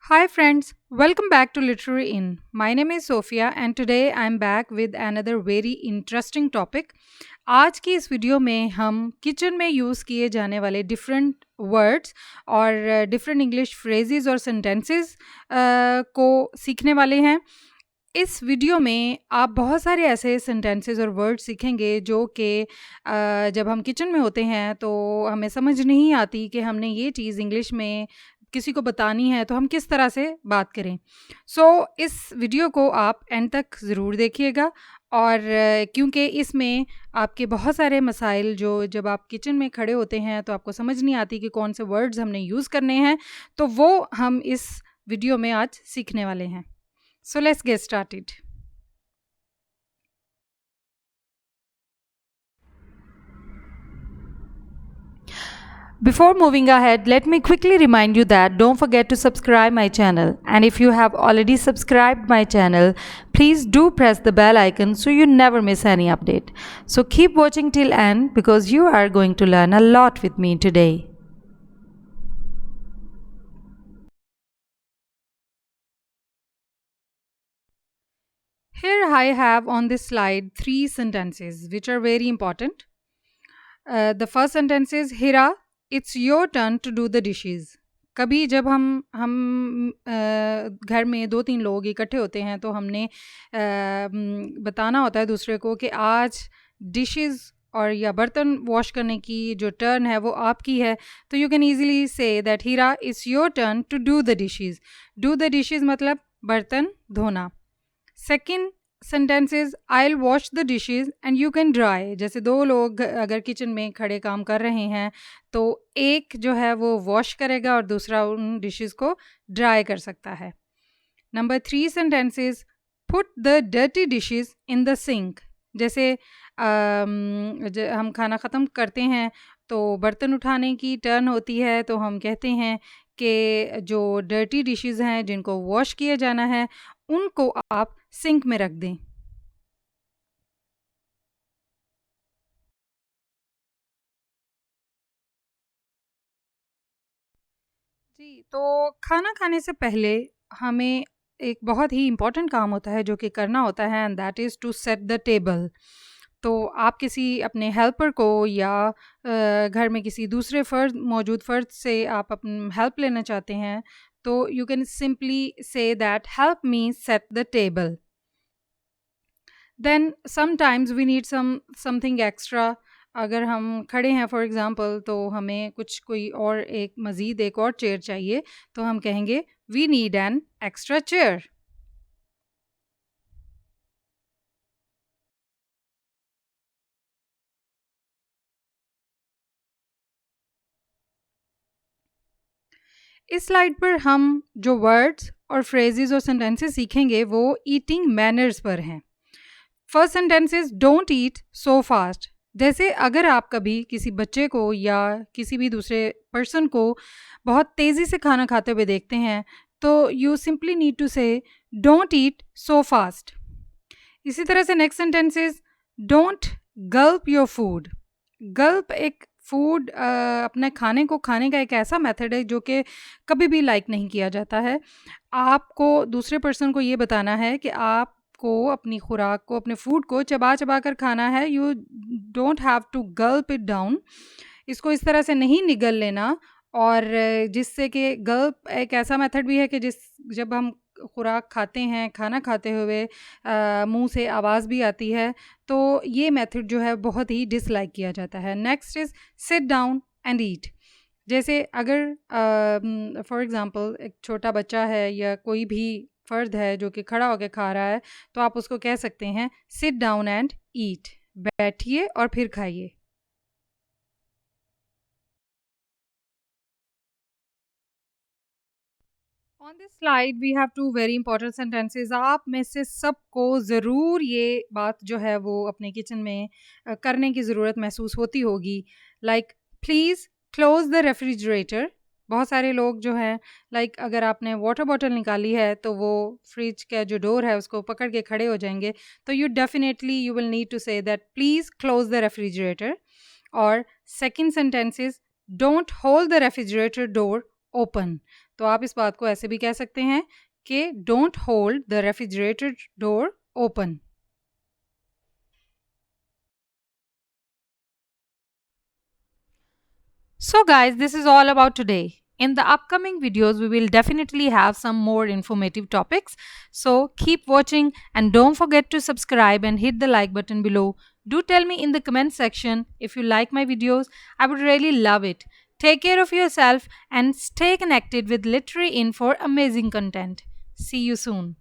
Hi, friends. Welcome back to Literary Inn. My name is Sophia, and today I'm back with another very interesting topic. आज की इस video में हम kitchen में use किए जाने वाले डिफरेंट वर्ड्स और डिफरेंट इंग्लिश फ्रेजेस और सेंटेंसेस को सीखने वाले हैं। इस वीडियो में आप बहुत सारे ऐसे सेंटेंसेस और वर्ड सीखेंगे जो कि जब हम किचन में होते हैं तो हमें समझ नहीं आती कि हमने ये चीज़ इंग्लिश में किसी को बतानी है तो हम किस तरह से बात करें। इस वीडियो को आप एंड तक ज़रूर देखिएगा और क्योंकि इसमें आपके बहुत सारे मसाइल जो जब आप किचन में खड़े होते हैं तो आपको समझ नहीं आती कि कौन से वर्ड्स हमने यूज़ करने हैं, तो वो हम इस वीडियो में आज सीखने वाले हैं। So let's get started. Before moving ahead, let me quickly remind you that don't forget to subscribe my channel, and if you have already subscribed my channel, please do press the bell icon so you never miss any update. So keep watching till end because you are going to learn a lot with me today. Here I have on this slide three sentences which are very important. The first sentence is Hira, it's your turn to do the dishes. कभी जब हम घर में 2-3 लोग इकट्ठे होते हैं तो हमने बताना होता है दूसरे को कि आज डिशेस और या बर्तन वॉश करने की जो टर्न है वो आपकी है, तो you can easily say that हीरा it's your turn to do the dishes. Do the dishes मतलब बर्तन धोना। Second sentence is I will wash the dishes and you can dry. जैसे दो लोग अगर किचन में खड़े काम कर रहे हैं तो एक जो है वो वॉश करेगा और दूसरा उन डिशेज को ड्राई कर सकता है। Number 3 sentence is put the dirty dishes in the sink. जैसे हम खाना ख़त्म करते हैं तो बर्तन उठाने की टर्न होती है, तो हम कहते हैं कि जो डर्टी डिशेस हैं जिनको वॉश किया जाना है उनको आप सिंक में रख दें। जी, तो खाना खाने से पहले हमें एक बहुत ही इम्पोर्टेंट काम होता है जो कि करना होता है, and that is to set the table. तो आप किसी अपने हेल्पर को या घर में किसी दूसरे फ़र्द से आप हेल्प लेना चाहते हैं, तो you can simply say that help me set the table. Then sometimes we need something extra. अगर हम खड़े हैं फॉर एग्ज़ाम्पल तो हमें कुछ कोई और एक मज़ीद एक और चेयर चाहिए, तो हम कहेंगे we need an extra chair. इस स्लाइड पर हम जो वर्ड्स और फ्रेजेस और सेंटेंसेस सीखेंगे वो ईटिंग मैनर्स पर हैं। First sentence is don't eat so fast. जैसे अगर आप कभी किसी बच्चे को या किसी भी दूसरे पर्सन को बहुत तेज़ी से खाना खाते हुए देखते हैं तो you simply need to say don't eat so fast. इसी तरह से next sentence is don't gulp your food. Gulp एक फूड अपने खाने को खाने का एक ऐसा मेथड है जो कि कभी भी लाइक नहीं किया जाता है। आपको दूसरे पर्सन को ये बताना है कि आपको अपनी खुराक को, अपने फूड को चबा चबा कर खाना है। You don't have to gulp it down. इसको इस तरह से नहीं निगल लेना। और जिससे कि गल्प एक ऐसा मेथड भी है कि जब हम खुराक खाते हैं, खाना खाते हुए मुंह से आवाज़ भी आती है, तो ये मेथड जो है बहुत ही डिसलाइक किया जाता है। Next is sit down and eat. जैसे अगर फॉर एग्ज़ाम्पल एक छोटा बच्चा है या कोई भी फ़र्द है जो कि खड़ा होकर खा रहा है, तो आप उसको कह सकते हैं सिट डाउन एंड ईट। बैठिए और फिर खाइए। On this slide we have two very important sentences. आप में से सबको ज़रूर ये बात जो है वो अपने किचन में करने की ज़रूरत महसूस होती होगी। Like please close the refrigerator. बहुत सारे लोग जो हैं, लाइक अगर आपने वाटर बॉटल निकाली है तो वो फ्रिज का जो डोर है उसको पकड़ के खड़े हो जाएंगे, तो you will need to say that please close the refrigerator. और second sentence is don't hold the refrigerator door open. तो आप इस बात को ऐसे भी कह सकते हैं कि don't hold the refrigerator door open. So guys, this is all about today. In the upcoming videos, we will definitely have some more informative topics. So keep watching and don't forget to subscribe and hit the like button below. Do tell me in the comment section if you like my videos. I would really love it. Take care of yourself and stay connected with Literary In for amazing content. See you soon.